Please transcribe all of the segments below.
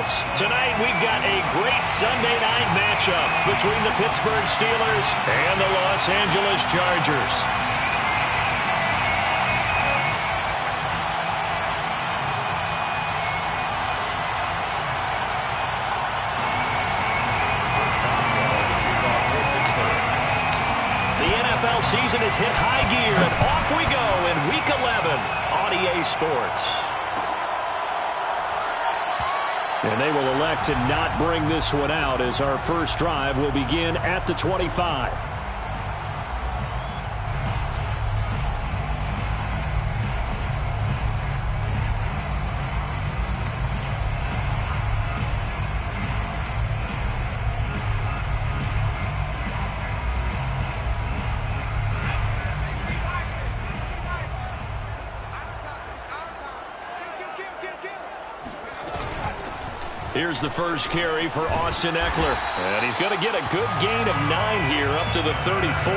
Indianapolis. Tonight we've got a great Sunday night matchup between the Pittsburgh Steelers and the Los Angeles Chargers. Season is hit high gear, and off we go in Week 11 on EA Sports. And they will elect to not bring this one out as our first drive will begin at the 25. Here's the first carry for Austin Ekeler. And he's going to get a good gain of 9 here up to the 34.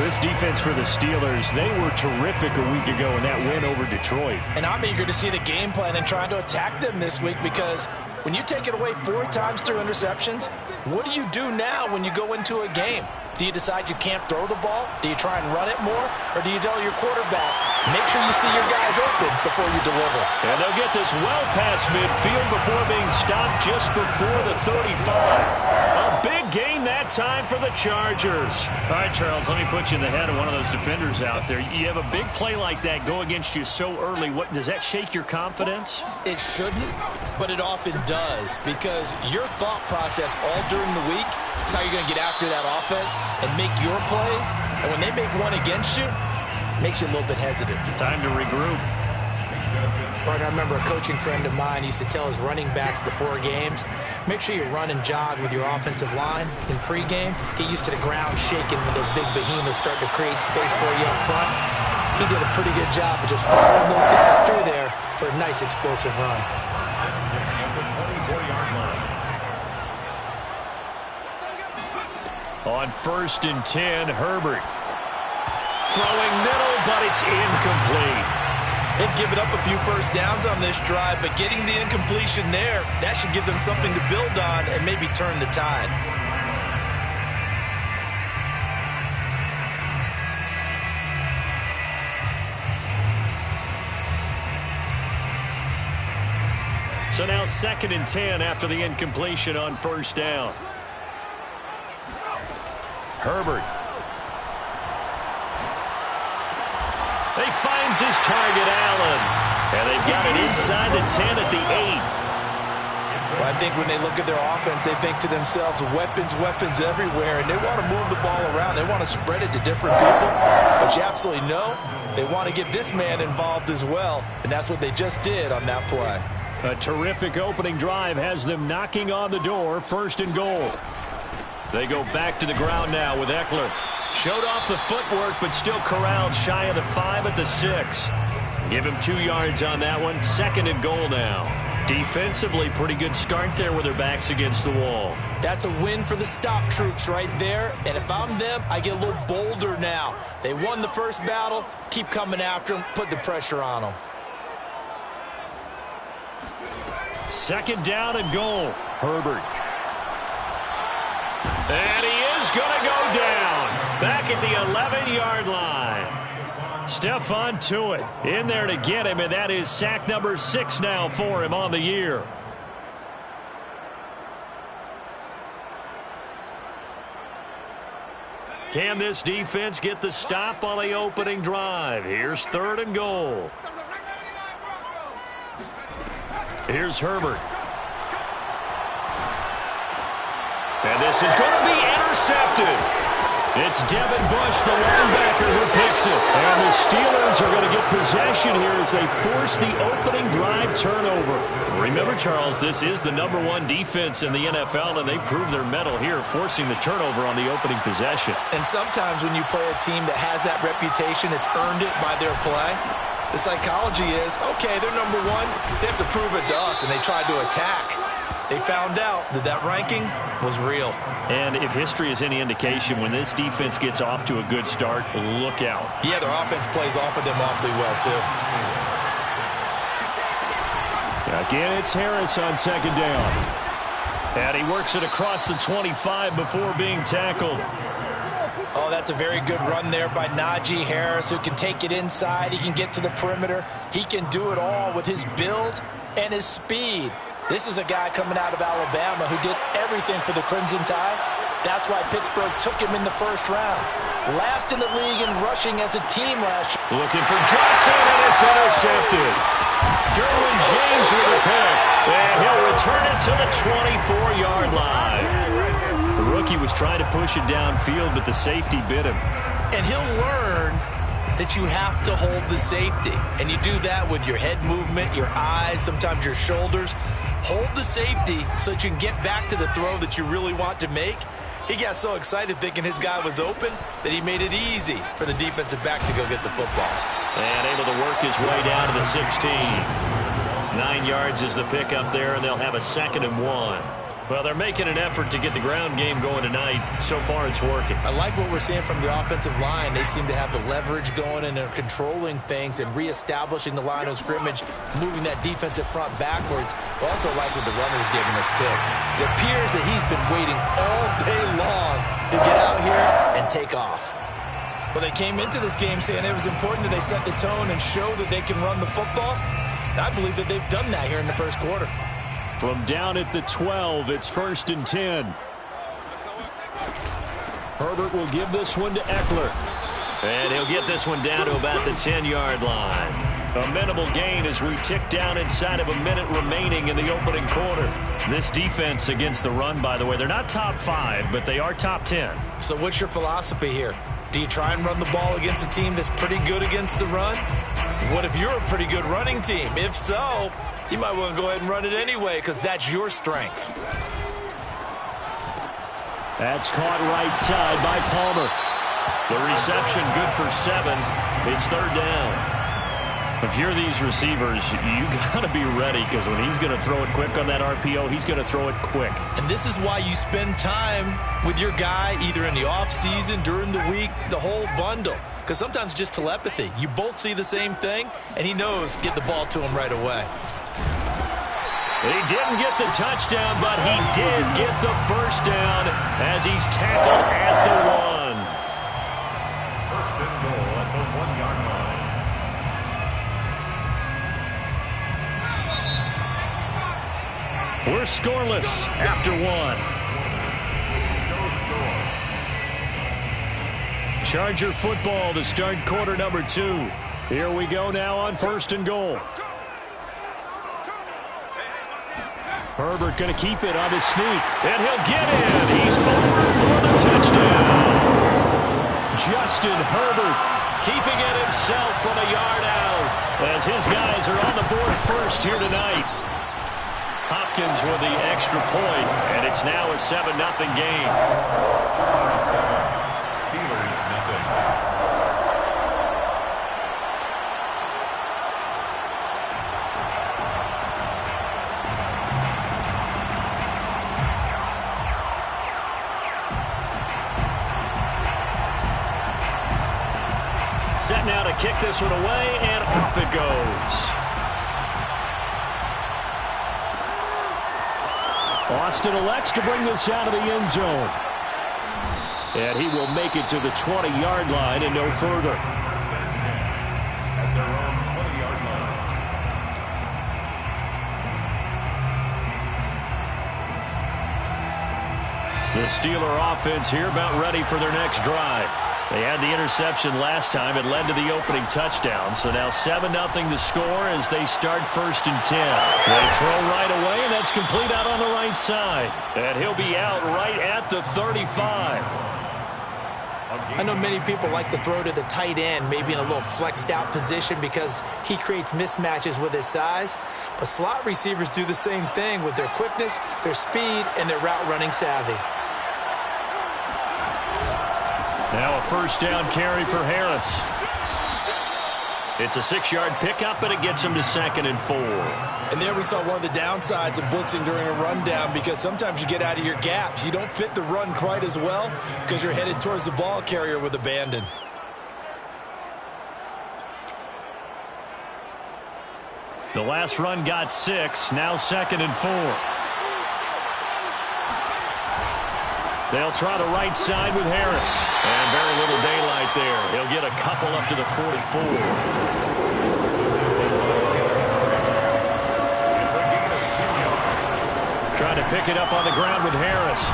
This defense for the Steelers, they were terrific a week ago in that win over Detroit. And I'm eager to see the game plan and trying to attack them this week, because when you take it away 4 times through interceptions, what do you do now when you go into a game? Do you decide you can't throw the ball? Do you try and run it more? Or do you tell your quarterback, make sure you see your guys open before you deliver? And they'll get this well past midfield before being stopped just before the 35. A big gain that time for the Chargers. All right, Charles, let me put you in the head of one of those defenders out there. You have a big play like that go against you so early. What does that shake your confidence? It shouldn't, but it often does, because your thought process all during the week is how you're going to get after that offense and make your plays. And when they make one against you, it makes you a little bit hesitant. Time to regroup. Partner, I remember a coaching friend of mine used to tell his running backs before games, make sure you run and jog with your offensive line in pregame. Get used to the ground shaking when those big behemoths start to create space for you up front. He did a pretty good job of just following those guys through there for a nice explosive run. On 1st and 10, Herbert. Throwing middle, but it's incomplete. They've given up a few first downs on this drive, but getting the incompletion there, that should give them something to build on and maybe turn the tide. So now 2nd and 10 after the incompletion on 1st down. Herbert. He finds his target, Allen. And they've got it inside the 10 at the 8. Well, I think when they look at their offense, they think to themselves, weapons everywhere, and they want to move the ball around. They want to spread it to different people. But you absolutely know they want to get this man involved as well, and that's what they just did on that play. A terrific opening drive has them knocking on the door, 1st and goal. They go back to the ground now with Ekeler. Showed off the footwork, but still corralled shy of the 5 at the 6. Give him 2 yards on that one. 2nd and goal now. Defensively, pretty good start there with their backs against the wall. That's a win for the stop troops right there. And if I'm them, I get a little bolder now. They won the first battle. Keep coming after them. Put the pressure on them. 2nd down and goal. Herbert. And he is going to go down. Back at the 11-yard line. Stephon Tuitt in there to get him, and that is sack number 6 now for him on the year. Can this defense get the stop on the opening drive? Here's 3rd and goal. Here's Herbert. And this is going to be intercepted. It's Devin Bush, the linebacker, who picks it. And the Steelers are going to get possession here as they force the opening drive turnover. Remember, Charles, this is the #1 defense in the NFL, and they prove their mettle here, forcing the turnover on the opening possession. And sometimes when you play a team that has that reputation, it's earned it by their play. The psychology is, okay, they're #1. They have to prove it to us, and they tried to attack. They found out that that ranking was real. And if history is any indication, when this defense gets off to a good start, look out. Yeah, their offense plays off of them awfully well, too. Again, it's Harris on second down. And he works it across the 25 before being tackled. Oh, that's a very good run there by Najee Harris, who can take it inside. He can get to the perimeter. He can do it all with his build and his speed. This is a guy coming out of Alabama who did everything for the Crimson Tide. That's why Pittsburgh took him in the first round. Last in the league in rushing as a team last year. Looking for Johnson, and it's intercepted. Derwin James with a pick, and he'll return it to the 24-yard line. The rookie was trying to push it downfield, but the safety bit him. And he'll learn that you have to hold the safety. And you do that with your head movement, your eyes, sometimes your shoulders. Hold the safety so that you can get back to the throw that you really want to make. He got so excited thinking his guy was open that he made it easy for the defensive back to go get the football. And able to work his way down to the 16. 9 yards is the pickup there, and they'll have a 2nd and 1. Well, they're making an effort to get the ground game going tonight. So far, it's working. I like what we're seeing from the offensive line. They seem to have the leverage going, and they're controlling things and reestablishing the line of scrimmage, moving that defensive front backwards. But also like what the runner's giving us, too. It appears that he's been waiting all day long to get out here and take off. Well, they came into this game saying it was important that they set the tone and show that they can run the football. I believe that they've done that here in the first quarter. From down at the 12, it's 1st and 10. Herbert will give this one to Eckler. And he'll get this one down to about the 10-yard line. A minimal gain as we tick down inside of a minute remaining in the opening quarter. This defense against the run, by the way, they're not top 5, but they are top 10. So what's your philosophy here? Do you try and run the ball against a team that's pretty good against the run? What if you're a pretty good running team? If so, you might want to go ahead and run it anyway because that's your strength. That's caught right side by Palmer. The reception good for 7. It's 3rd down. If you're these receivers, you got to be ready because when he's going to throw it quick on that RPO, he's going to throw it quick. And this is why you spend time with your guy either in the offseason, during the week, the whole bundle. Because sometimes just telepathy. You both see the same thing, and he knows get the ball to him right away. He didn't get the touchdown, but he did get the first down as he's tackled at the 1. 1st and goal at the 1-yard line. We're scoreless after 1. No score. Charger football to start quarter number 2. Here we go now on 1st and goal. Herbert going to keep it on his sneak. And he'll get in. He's over for the touchdown. Justin Herbert keeping it himself from a yard out as his guys are on the board first here tonight. Hopkins with the extra point, and it's now a 7-0 game. Steelers nothing. Set now to kick this one away, and off it goes. Austin elects to bring this out of the end zone. And he will make it to the 20-yard line and no further. At their own 20-yard line. The Steeler offense here about ready for their next drive. They had the interception last time. It led to the opening touchdown. So now 7-0 to score as they start 1st and 10. They throw right away, and that's complete out on the right side. And he'll be out right at the 35. I know many people like to throw to the tight end, maybe in a little flexed out position because he creates mismatches with his size. But slot receivers do the same thing with their quickness, their speed, and their route running savvy. Now a 1st down carry for Harris. It's a 6-yard pickup, and it gets him to 2nd and 4. And there we saw one of the downsides of blitzing during a rundown because sometimes you get out of your gaps. You don't fit the run quite as well because you're headed towards the ball carrier with abandon. The last run got 6. Now 2nd and 4. They'll try the right side with Harris. And very little daylight there. He'll get a couple up to the 44. Trying to pick it up on the ground with Harris.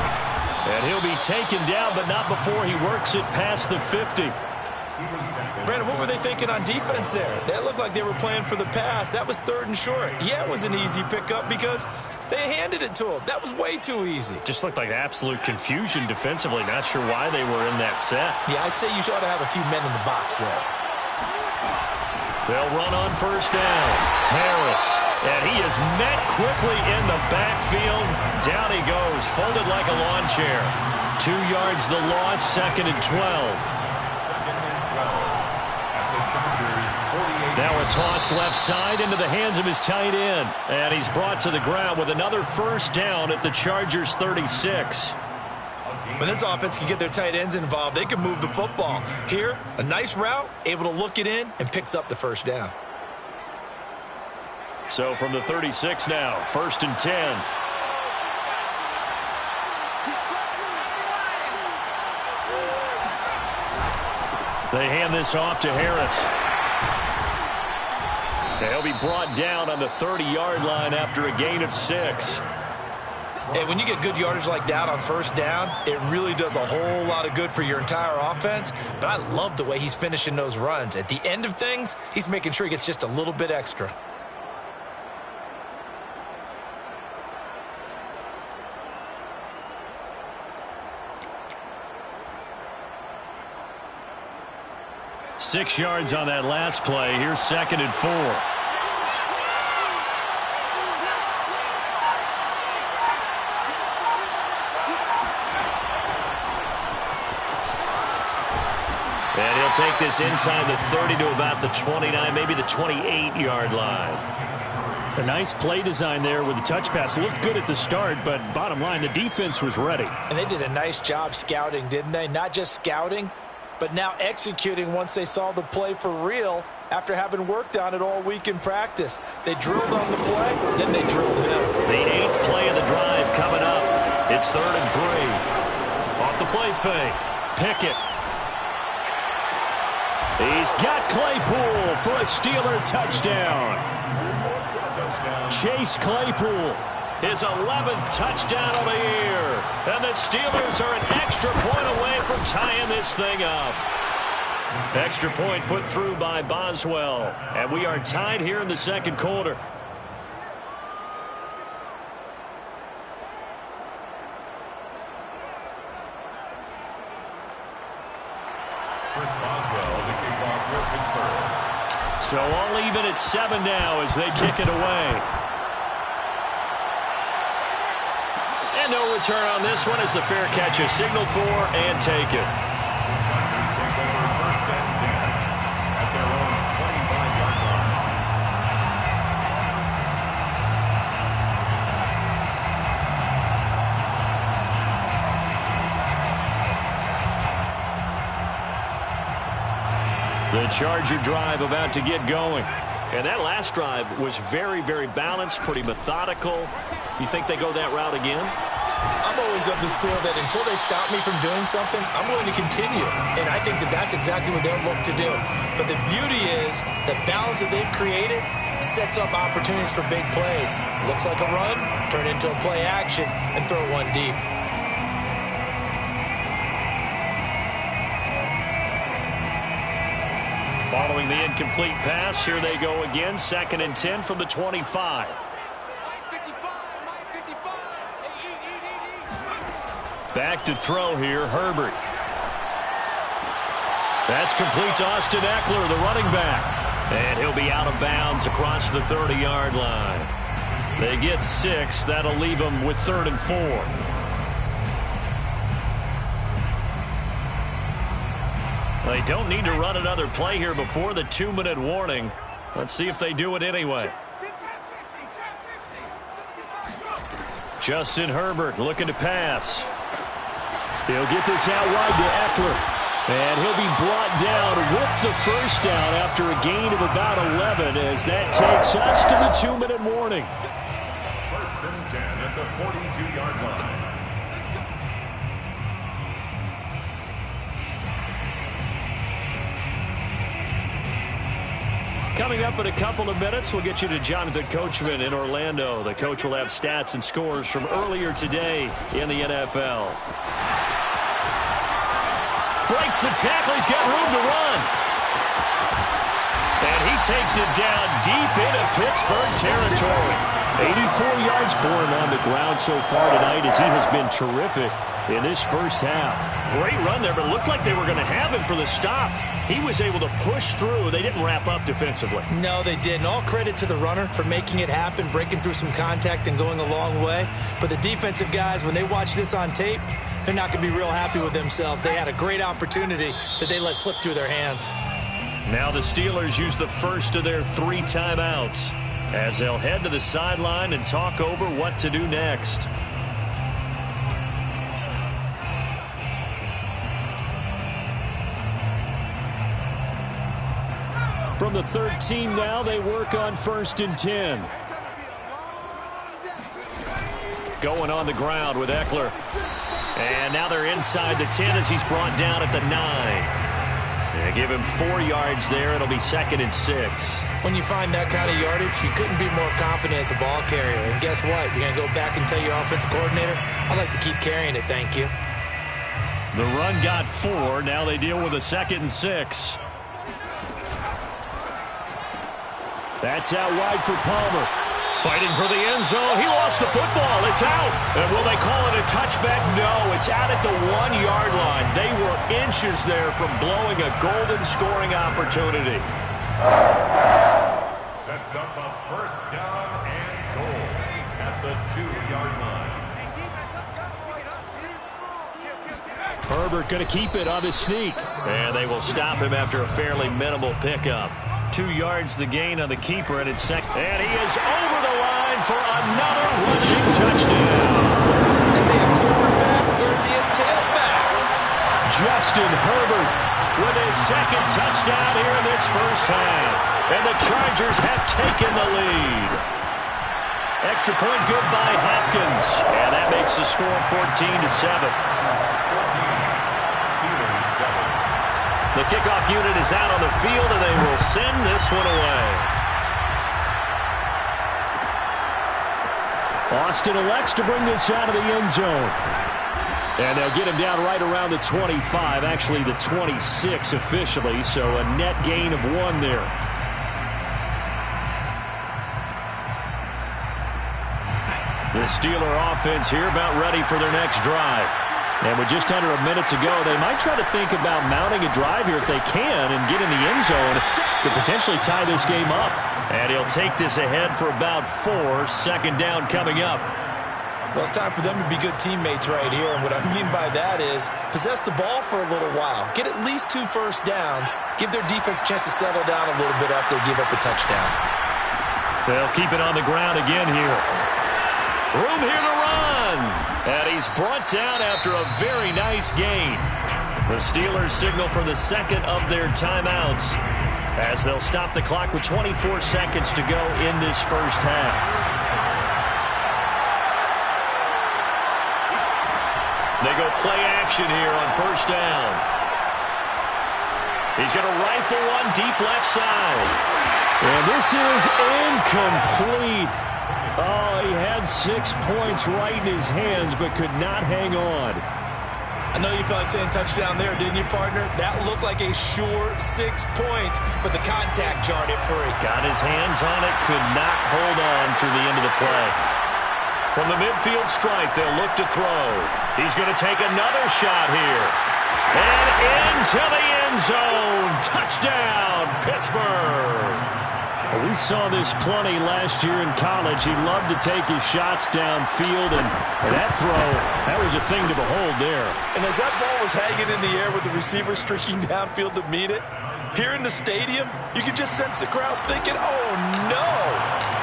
And he'll be taken down, but not before he works it past the 50. Brandon, what were they thinking on defense there? That looked like they were playing for the pass. That was 3rd and short. Yeah, it was an easy pickup because they handed it to him. That was way too easy. Just looked like absolute confusion defensively. Not sure why they were in that set. Yeah, I'd say you ought to have a few men in the box there. They'll run on 1st down. Harris. And he is met quickly in the backfield. Down he goes, folded like a lawn chair. 2 yards the loss, 2nd and 12. Now a toss left side into the hands of his tight end. And he's brought to the ground with another 1st down at the Chargers' 36. When this offense can get their tight ends involved, they can move the football. Here, a nice route, able to look it in, and picks up the 1st down. So from the 36 now, 1st and 10. They hand this off to Harris. He'll be brought down on the 30-yard line after a gain of 6. And when you get good yardage like that on 1st down, it really does a whole lot of good for your entire offense. But I love the way he's finishing those runs. At the end of things, he's making sure he gets just a little bit extra. Six yards on that last play. Here's 2nd and 4. And he'll take this inside the 30 to about the 29, maybe the 28-yard line. A nice play design there with the touch pass. Looked good at the start, but bottom line, the defense was ready. And they did a nice job scouting, didn't they? Not just scouting, but now executing once they saw the play for real after having worked on it all week in practice. They drilled on the play, then they drilled him. The 8th play of the drive coming up. It's 3rd and 3. Off the play fake. Pickett. He's got Claypool for a Steeler touchdown. Chase Claypool, his 11th touchdown of the year. And the Steelers are an extra point away from tying this thing up. Extra point put through by Boswell. And we are tied here in the 2nd quarter. Chris Boswell, the kickoff for Pittsburgh. So all even at 7 now as they kick it away. And no return on this one as the fair catch is signaled for and taken. The Chargers take over 1st and 10 at their own 25-yard line. The Charger drive about to get going. And that last drive was very, very balanced, pretty methodical. You think they go that route again? I'm always of the school that until they stop me from doing something, I'm going to continue. And I think that that's exactly what they'll look to do. But the beauty is the balance that they've created sets up opportunities for big plays. Looks like a run, turn into a play action, and throw one deep. Following the incomplete pass, here they go again. 2nd and 10 from the 25. Back to throw here, Herbert. That's complete to Austin Eckler, the running back. And he'll be out of bounds across the 30-yard line. They get 6. That'll leave them with 3rd and 4. They don't need to run another play here before the 2-minute warning. Let's see if they do it anyway. Justin Herbert looking to pass. He'll get this out wide to Eckler. And he'll be brought down with the first down after a gain of about 11 as that takes us to the 2-minute warning. 1st and 10 at the 42-yard line. Coming up in a couple of minutes, we'll get you to Jonathan Coachman in Orlando. The coach will have stats and scores from earlier today in the NFL. Breaks the tackle. He's got room to run. And he takes it down deep into Pittsburgh territory. 84 yards for him on the ground so far tonight as he has been terrific in this first half. Great run there, but it looked like they were going to have him for the stop. He was able to push through. They didn't wrap up defensively. No, they didn't. All credit to the runner for making it happen, breaking through some contact and going a long way. But the defensive guys, when they watch this on tape, they're not going to be real happy with themselves. They had a great opportunity that they let slip through their hands. Now the Steelers use the first of their 3 timeouts as they'll head to the sideline and talk over what to do next. From the 13 now, they work on 1st and 10. Going on the ground with Eckler. And now they're inside the 10 as he's brought down at the 9. They give him 4 yards there. It'll be 2nd and 6. When you find that kind of yardage, you couldn't be more confident as a ball carrier. And guess what? You're going to go back and tell your offensive coordinator, I'd like to keep carrying it, thank you. The run got 4. Now they deal with a 2nd and 6. That's out wide for Palmer. Fighting for the end zone. He lost the football. It's out. And will they call it a touchback? No, it's out at the 1-yard line. They were inches there from blowing a golden scoring opportunity. Sets up a 1st down and goal at the 2-yard line. Herbert going to keep it on his sneak. And they will stop him after a fairly minimal pickup. 2 yards the gain on the keeper, and it's second. And he is over the line for another rushing touchdown. Is he a quarterback or is he a tailback? Justin Herbert with his 2nd touchdown here in this first half. And the Chargers have taken the lead. Extra point good by Hopkins. And that makes the score 14-7. The kickoff unit is out on the field, and they will send this one away. Austin elects to bring this out of the end zone. And they'll get him down right around the 25, actually the 26 officially, so a net gain of 1 there. The Steeler offense here about ready for their next drive. And with just under a minute to go, they might try to think about mounting a drive here if they can and get in the end zone to potentially tie this game up. And he'll take this ahead for about 4. 2nd down coming up. Well, it's time for them to be good teammates right here. And what I mean by that is possess the ball for a little while. Get at least 2 first downs. Give their defense a chance to settle down a little bit after they give up a touchdown. They'll keep it on the ground again here. Room here to run. And he's brought down after a very nice gain. The Steelers signal for the 2nd of their timeouts as they'll stop the clock with 24 seconds to go in this first half. They go play action here on 1st down. He's going to rifle one deep left side. And this is incomplete. Oh, he had 6 points right in his hands, but could not hang on. I know you felt like saying touchdown there, didn't you, partner? That looked like a sure 6 points, but the contact jarred it free. Got his hands on it, could not hold on through the end of the play. From the midfield stripe, they'll look to throw. He's going to take another shot here. And into the end zone. Touchdown, Pittsburgh. We saw this plenty last year in college. He loved to take his shots downfield, and that throw, that was a thing to behold there. And as that ball was hanging in the air with the receiver streaking downfield to meet it, here in the stadium, you could just sense the crowd thinking, oh, no.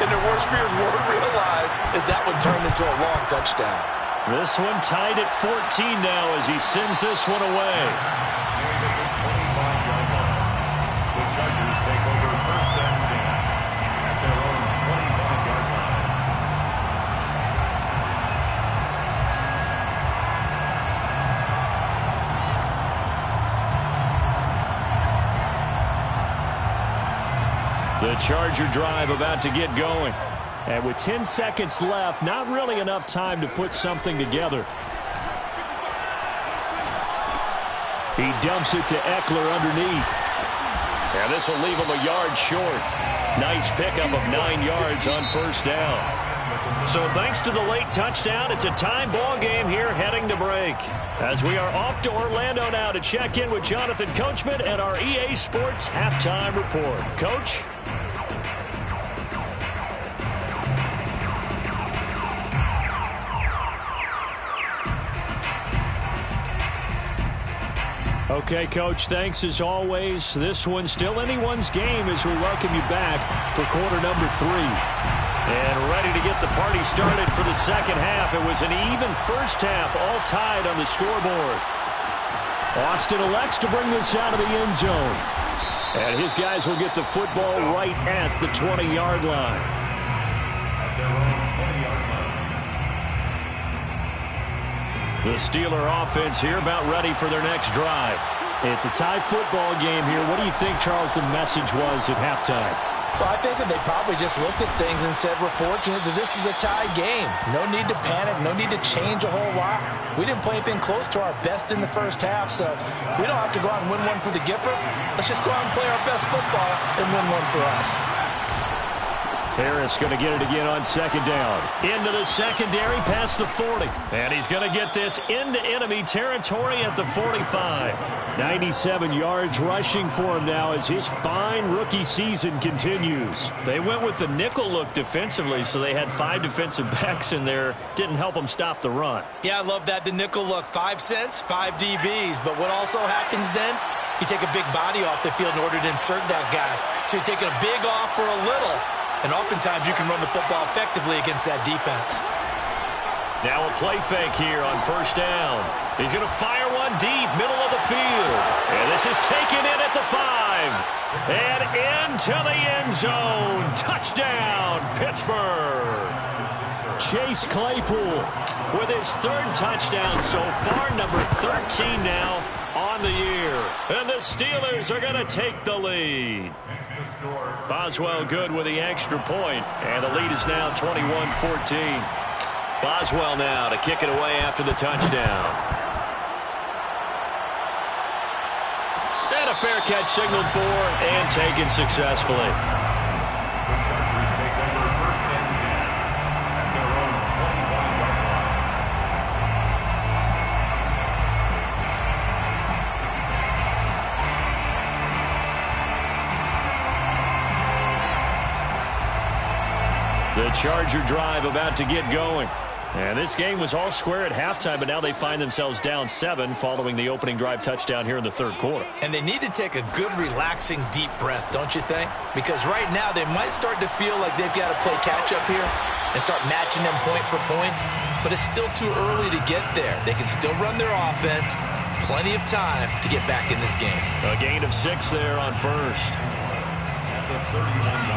And their worst fears were realized as that one turned into a long touchdown. This one tied at 14 now as he sends this one away. Charger drive about to get going. And with 10 seconds left, not really enough time to put something together. He dumps it to Eckler underneath. And this will leave him a yard short. Nice pickup of 9 yards on first down. So thanks to the late touchdown, it's a time ball game here heading to break. As we are off to Orlando now to check in with Jonathan Coachman and our EA Sports halftime report. Coach? Okay, Coach, thanks as always. This one's still anyone's game as we welcome you back for quarter number 3. And ready to get the party started for the second half. It was an even first half, all tied on the scoreboard. Austin elects to bring this out of the end zone. And his guys will get the football right at the 20-yard line. The Steeler offense here about ready for their next drive. It's a tie football game here. What do you think, Charles, the message was at halftime? Well, I think that they probably just looked at things and said, we're fortunate that this is a tie game. No need to panic. No need to change a whole lot. We didn't play anything close to our best in the first half, so we don't have to go out and win one for the Gipper. Let's just go out and play our best football and win one for us. Harris going to get it again on second down. Into the secondary past the 40. And he's going to get this into enemy territory at the 45. 97 yards rushing for him now as his fine rookie season continues. They went with the nickel look defensively, so they had 5 defensive backs in there. Didn't help them stop the run. Yeah, I love that, the nickel look. 5 cents, 5 DBs. But what also happens then? You take a big body off the field in order to insert that guy. So you're taking a big off for a little. And oftentimes you can run the football effectively against that defense. Now a play fake here on first down. He's going to fire one deep, middle of the field. And this is taken in at the 5. And into the end zone. Touchdown, Pittsburgh. Chase Claypool with his 3rd touchdown so far, number 13 now on the year. And the Steelers are going to take the lead. Boswell good with the extra point, and the lead is now 21-14. Boswell now to kick it away after the touchdown. And a fair catch signaled for and taken successfully. The Chargers take over first and 10 at their own 25-yard line. The Charger drive about to get going. And this game was all square at halftime, but now they find themselves down 7 following the opening drive touchdown here in the 3rd quarter. And they need to take a good, relaxing, deep breath, don't you think? Because right now they might start to feel like they've got to play catch-up here and start matching them point for point. But it's still too early to get there. They can still run their offense. Plenty of time to get back in this game. A gain of 6 there on first.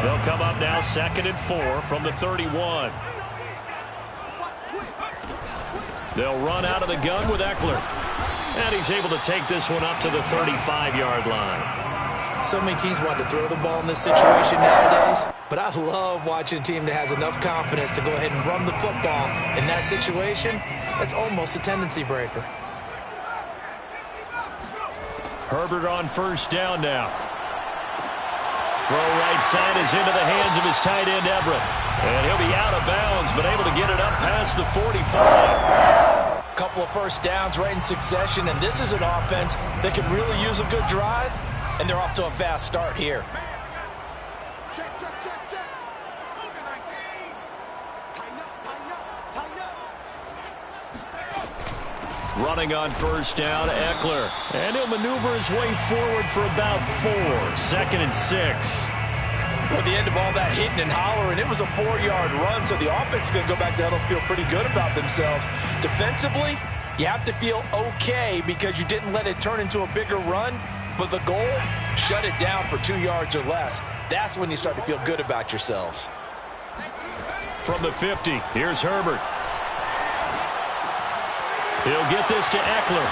They'll come up now 2nd and 4 from the 31. They'll run out of the gun with Eckler. And he's able to take this one up to the 35-yard line. So many teams want to throw the ball in this situation nowadays, but I love watching a team that has enough confidence to go ahead and run the football. In that situation, that's almost a tendency breaker. Herbert on first down now. Throw right side is into the hands of his tight end, Everett. And he'll be out of bounds, but able to get it up past the 45. Couple of first downs right in succession, and this is an offense that can really use a good drive, and they're off to a fast start here. Check. Running on first down, Eckler. And he'll maneuver his way forward for about 4. 2nd and 6. At the end of all that hitting and hollering, it was a 4-yard run, so the offense is going to go back down and feel pretty good about themselves. Defensively, you have to feel okay because you didn't let it turn into a bigger run, but the goal, shut it down for 2 yards or less. That's when you start to feel good about yourselves. From the 50, here's Herbert. He'll get this to Eckler.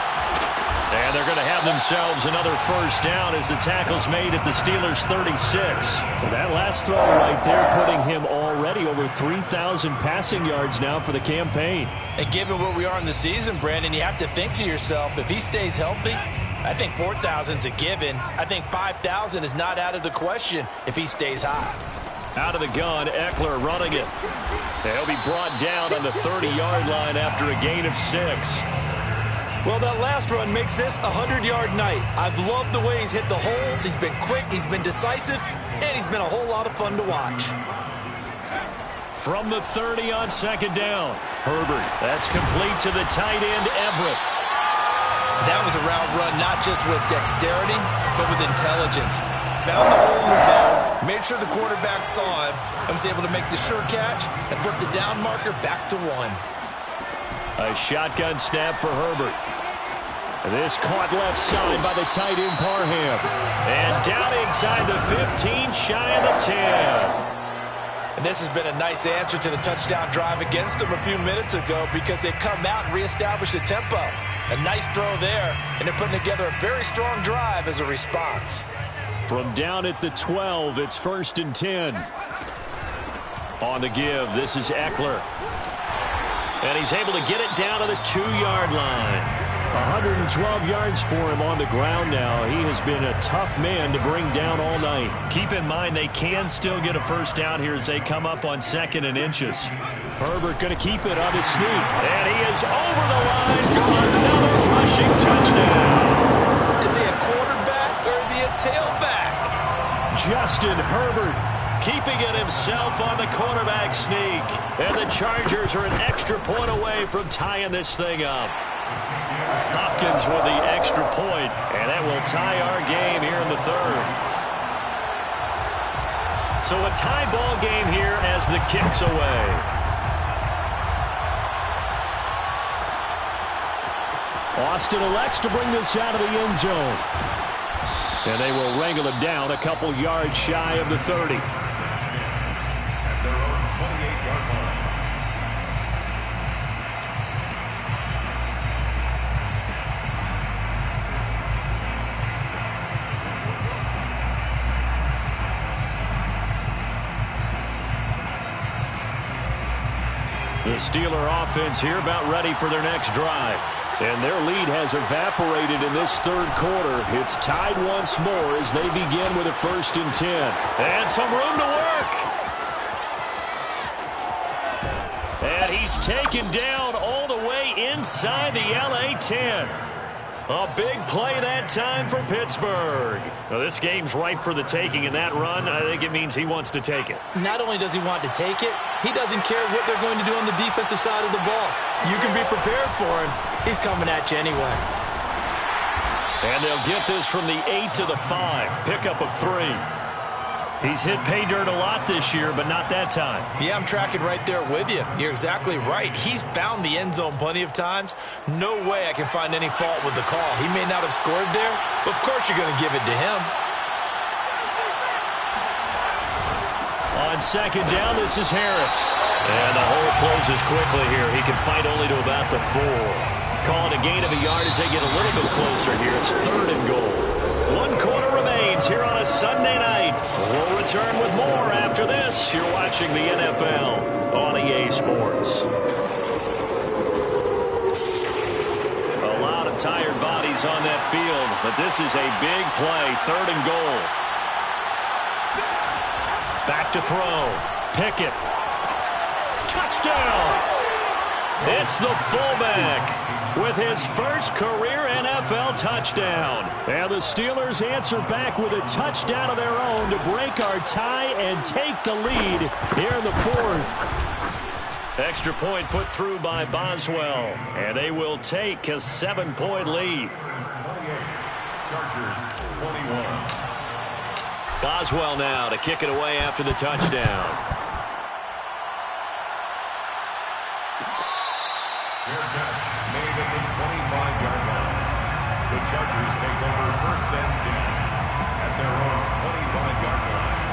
And they're going to have themselves another first down as the tackle's made at the Steelers' 36. Well, that last throw right there putting him already over 3,000 passing yards now for the campaign. And given where we are in the season, Brandon, you have to think to yourself, if he stays healthy, I think 4,000's a given. I think 5,000 is not out of the question if he stays high. Out of the gun, Eckler running it. He'll be brought down on the 30-yard line after a gain of 6. Well, that last run makes this a 100-yard night. I've loved the way he's hit the holes. He's been quick, he's been decisive, and he's been a whole lot of fun to watch. From the 30 on second down, Herbert. That's complete to the tight end, Everett. That was a route run not just with dexterity, but with intelligence. Found the hole in the zone, made sure the quarterback saw him, and was able to make the sure catch and flip the down marker back to 1. A shotgun snap for Herbert. This caught left side by the tight end Parham. And down inside the 15, shy of the 10. And this has been a nice answer to the touchdown drive against them a few minutes ago because they've come out and reestablished the tempo. A nice throw there, and they're putting together a very strong drive as a response. From down at the 12, it's 1st and 10. On the give, this is Eckler. And he's able to get it down to the 2-yard line. 112 yards for him on the ground now. He has been a tough man to bring down all night. Keep in mind they can still get a first down here as they come up on 2nd and inches. Herbert going to keep it on his sneak. And he is over the line for another rushing touchdown. Is he a quarterback or is he a tailback? Justin Herbert keeping it himself on the quarterback sneak. And the Chargers are an extra point away from tying this thing up. Hopkins with the extra point, and that will tie our game here in the 3rd. So a tie ball game here as the kick's away. Austin elects to bring this out of the end zone. And they will wrangle him down a couple yards shy of the 30. At their own 28-yard line. The Steeler offense here about ready for their next drive. And their lead has evaporated in this 3rd quarter. It's tied once more as they begin with a 1st and 10. And some room to work. And he's taken down all the way inside the LA 10. A big play that time for Pittsburgh. Well, this game's ripe for the taking in that run. I think it means he wants to take it. Not only does he want to take it, he doesn't care what they're going to do on the defensive side of the ball. You can be prepared for him. He's coming at you anyway. And they'll get this from the 8 to the 5. Pickup of 3. He's hit pay dirt a lot this year, but not that time. Yeah, I'm tracking right there with you. You're exactly right. He's found the end zone plenty of times. No way I can find any fault with the call. He may not have scored there, but of course you're going to give it to him. On second down, this is Harris. And the hole closes quickly here. He can fight only to about the 4. Call it a gain of a yard as they get a little bit closer here. It's 3rd and goal. 1 quarter remains here on a Sunday night. We'll return with more after this. You're watching the NFL on EA Sports. A lot of tired bodies on that field, but this is a big play. 3rd and goal. Back to throw. Pickett. Touchdown! It's the fullback with his first career NFL touchdown. And the Steelers answer back with a touchdown of their own to break our tie and take the lead here in the 4th. Extra point put through by Boswell, and they will take a 7-point lead. 28, Chargers 21. Boswell now to kick it away after the touchdown. Fair catch made at the 25-yard line. The Chargers take over 1st and 10 at their own 25-yard line.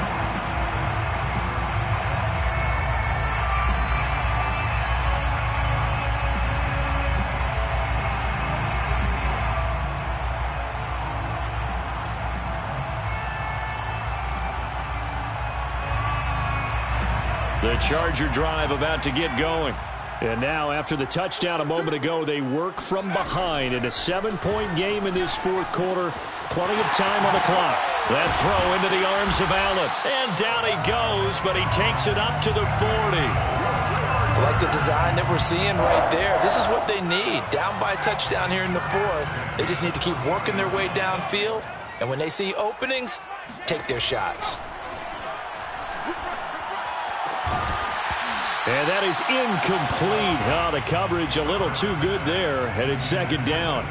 Charger drive about to get going. And now, after the touchdown a moment ago, they work from behind in a 7-point game in this fourth quarter. Plenty of time on the clock. That throw into the arms of Allen. And down he goes, but he takes it up to the 40. I like the design that we're seeing right there. This is what they need. Down by a touchdown here in the fourth. They just need to keep working their way downfield. And when they see openings, take their shots. And that is incomplete. Oh, the coverage a little too good there, and it's second down.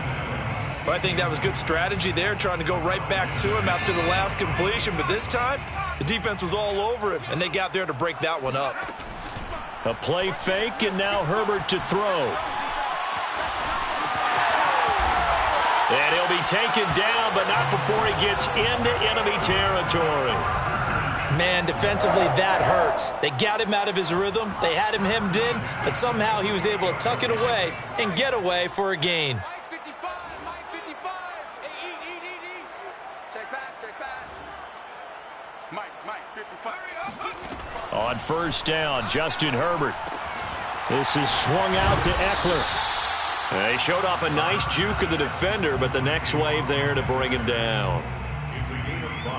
Well, I think that was good strategy there, trying to go right back to him after the last completion. But this time, the defense was all over him, and they got there to break that one up. A play fake, and now Herbert to throw. And he'll be taken down, but not before he gets into enemy territory. Man, defensively, that hurts. They got him out of his rhythm. They had him hemmed in, but somehow he was able to tuck it away and get away for a gain. Mike 55. Hey, Check pass. Mike 55. On first down, Justin Herbert. This is swung out to Eckler. They showed off a nice juke of the defender, but the next wave there to bring him down.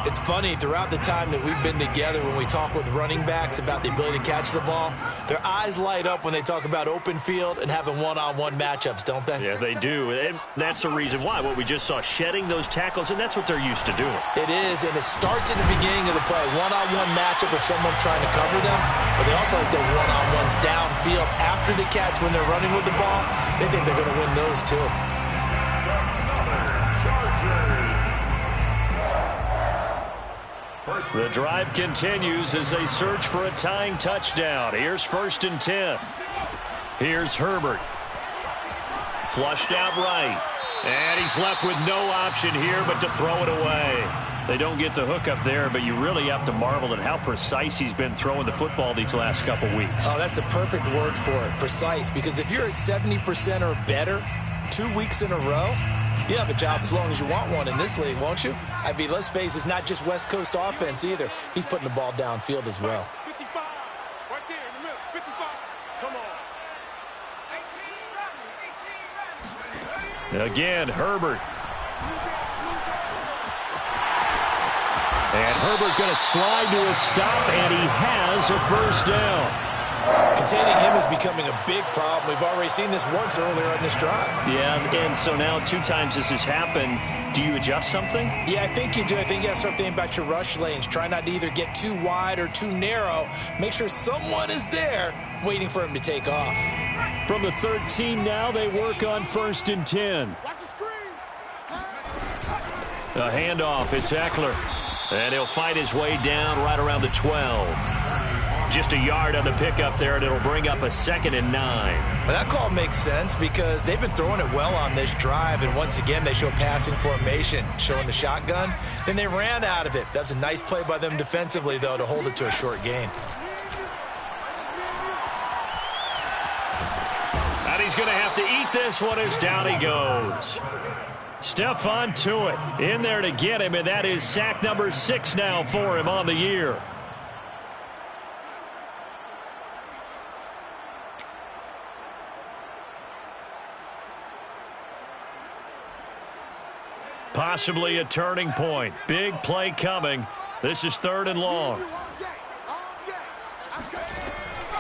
It's funny, throughout the time that we've been together, when we talk with running backs about the ability to catch the ball, their eyes light up when they talk about open field and having one-on-one matchups, don't they? Yeah, they do. And that's the reason why. What we just saw, shedding those tackles, and that's what they're used to doing. It is, and it starts at the beginning of the play. One-on-one matchup if someone's trying to cover them, but they also like those one-on-ones downfield after the catch when they're running with the ball. They think they're going to win those, too. The drive continues as they search for a tying touchdown. Here's 1st and 10. Here's Herbert. Flushed out right. And he's left with no option here but to throw it away. They don't get the hook up there, but you really have to marvel at how precise he's been throwing the football these last couple weeks. Oh, that's the perfect word for it, precise, because if you're at 70% or better 2 weeks in a row, you have a job as long as you want one in this league, won't you? I mean, let's face it, it's not just West Coast offense either. He's putting the ball downfield as well. 55. Right there in the middle. 55. Come on. Again, Herbert. And Herbert going to slide to a stop, and he has a first down. Containing him is becoming a big problem. We've already seen this once earlier in this drive. Yeah, and so now 2 times this has happened. Do you adjust something? Yeah, I think you do. I think you got to start thinking about your rush lanes. Try not to either get too wide or too narrow. Make sure someone is there waiting for him to take off. From the 13 now, they work on 1st and 10. Watch the screen. A handoff, it's Eckler. And he'll fight his way down right around the 12. Just a yard on the pickup there, and it'll bring up a 2nd and 9. Well, that call makes sense because they've been throwing it well on this drive, and once again, they show passing formation, showing the shotgun. Then they ran out of it. That's a nice play by them defensively, though, to hold it to a short gain. And he's going to have to eat this one as down he goes. Stephon Tuitt in there to get him, and that is sack number 6 now for him on the year. Possibly a turning point. Big play coming. This is 3rd and long.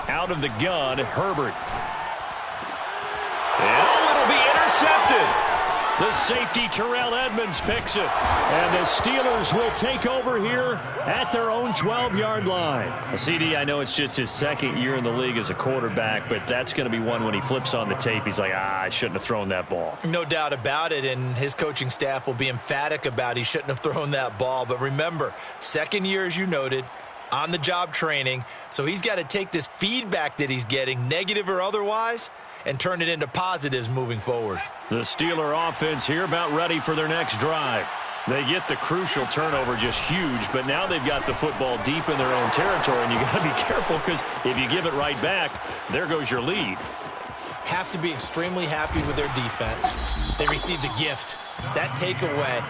Out of the gun, Herbert. And it'll be intercepted. The safety, Terrell Edmonds, picks it. And the Steelers will take over here at their own 12-yard line. CD, I know it's just his 2nd year in the league as a quarterback, but that's going to be one when he flips on the tape. He's like, I shouldn't have thrown that ball. No doubt about it, and his coaching staff will be emphatic about he shouldn't have thrown that ball. But remember, 2nd year, as you noted, on-the-job training, so he's got to take this feedback that he's getting, negative or otherwise, and turn it into positives moving forward. The Steeler offense here about ready for their next drive. They get the crucial turnover, just huge, but now they've got the football deep in their own territory, and you got to be careful because if you give it right back, there goes your lead. have to be extremely happy with their defense. They received a gift. That takeaway,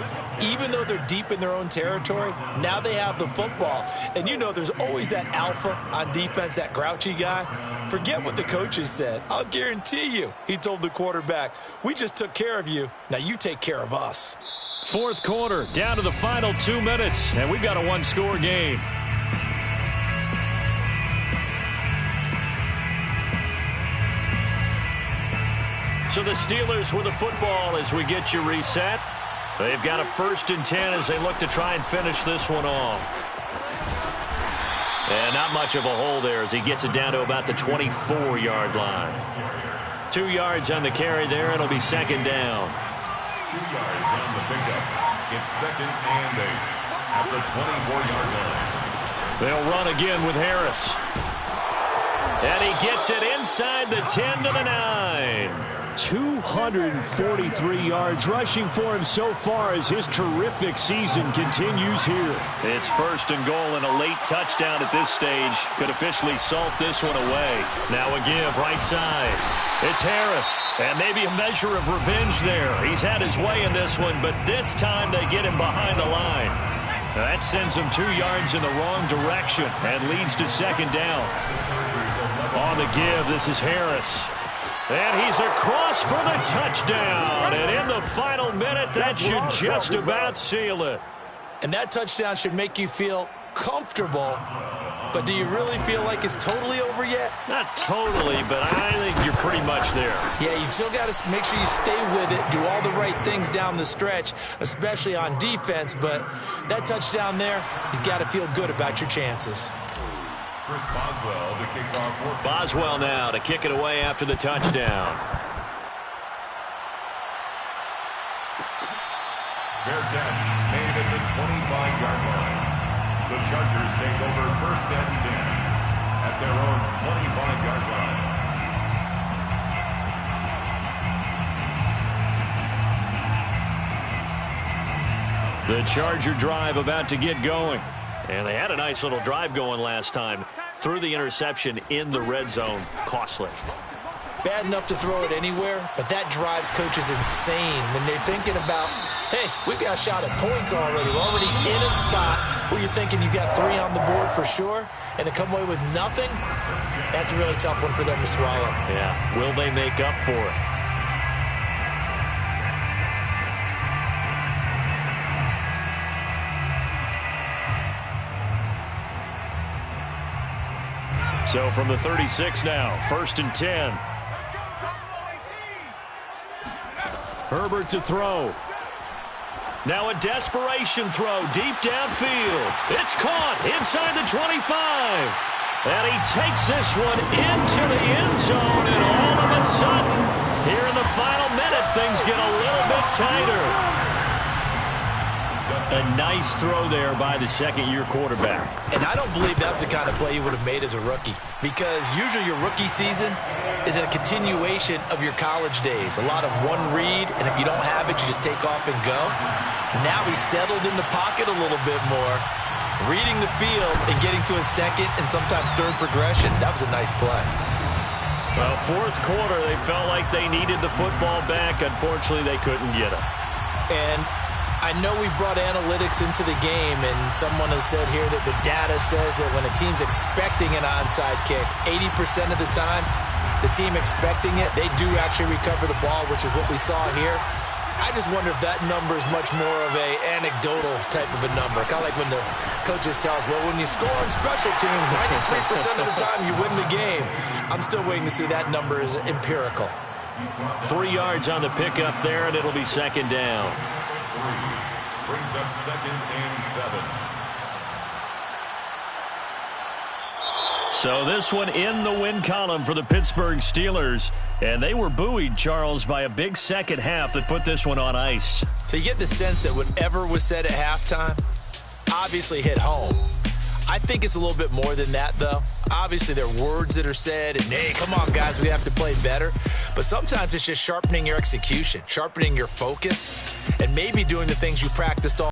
even though they're deep in their own territory, now they have the football. And you know there's always that alpha on defense, that grouchy guy. Forget what the coaches said. I'll guarantee you, he told the quarterback, we just took care of you. Now you take care of us. Fourth quarter, down to the final 2 minutes, and we've got a one-score game. So the Steelers with the football as we get you reset. They've got a 1st and 10 as they look to try and finish this one off. And not much of a hole there as he gets it down to about the 24-yard line. 2 yards on the carry there. It'll be 2nd down. 2 yards on the pickup. It's 2nd and 8 at the 24-yard line. They'll run again with Harris. And he gets it inside the 10 to the 9. 243 yards rushing for him so far as his terrific season continues here. It's 1st and goal, and a late touchdown at this stage could officially salt this one away. Now a give right side. It's Harris, and maybe a measure of revenge there. He's had his way in this one, but this time they get him behind the line. That sends him 2 yards in the wrong direction and leads to 2nd down. On the give, this is Harris. And he's across for the touchdown. And in the final minute, that should just about seal it. And that touchdown should make you feel comfortable. But do you really feel like it's totally over yet? Not totally, but I think you're pretty much there. Yeah, you've still got to make sure you stay with it, do all the right things down the stretch, especially on defense. But that touchdown there, you've got to feel good about your chances. Chris Boswell to kick off. Boswell now to kick it away after the touchdown. Fair catch made at the 25-yard line. The Chargers take over 1st and 10 at their own 25-yard line. The Charger drive about to get going. And they had a nice little drive going last time. Threw the interception in the red zone. Costly. Bad enough to throw it anywhere, but that drives coaches insane when they're thinking about, hey, we've got a shot at points already. We're already in a spot where you're thinking you got 3 on the board for sure, and to come away with nothing, that's a really tough one for them to swallow. Yeah, will they make up for it? So from the 36 now, 1st and 10. Herbert to throw. Now a desperation throw deep downfield. It's caught inside the 25. And he takes this one into the end zone. And all of a sudden, here in the final minute, things get a little bit tighter. A nice throw there by the 2nd-year quarterback. And I don't believe that was the kind of play he would have made as a rookie, because usually your rookie season is a continuation of your college days. A lot of one read, and if you don't have it, you just take off and go. Now he's settled in the pocket a little bit more, reading the field and getting to a 2nd and sometimes 3rd progression. That was a nice play. Well, 4th quarter, they felt like they needed the football back. Unfortunately, they couldn't get it. And I know we brought analytics into the game, and someone has said here that the data says that when a team's expecting an onside kick, 80% of the time, the team expecting it, they do actually recover the ball, which is what we saw here. I just wonder if that number is much more of a anecdotal type of a number. Kind of like when the coaches tell us, well, when you score on special teams, 93% of the time you win the game. I'm still waiting to see that number is empirical. 3 yards on the pickup there, and it'll be 2nd down. Brings up 2nd and 7. So this one in the win column for the Pittsburgh Steelers. And they were buoyed, Charles, by a big second half that put this one on ice. So you get the sense that whatever was said at halftime obviously hit home. I think it's a little bit more than that, though. Obviously, there are words that are said, and, hey, come on, guys, we have to play better. But sometimes it's just sharpening your execution, sharpening your focus, and maybe doing the things you practiced all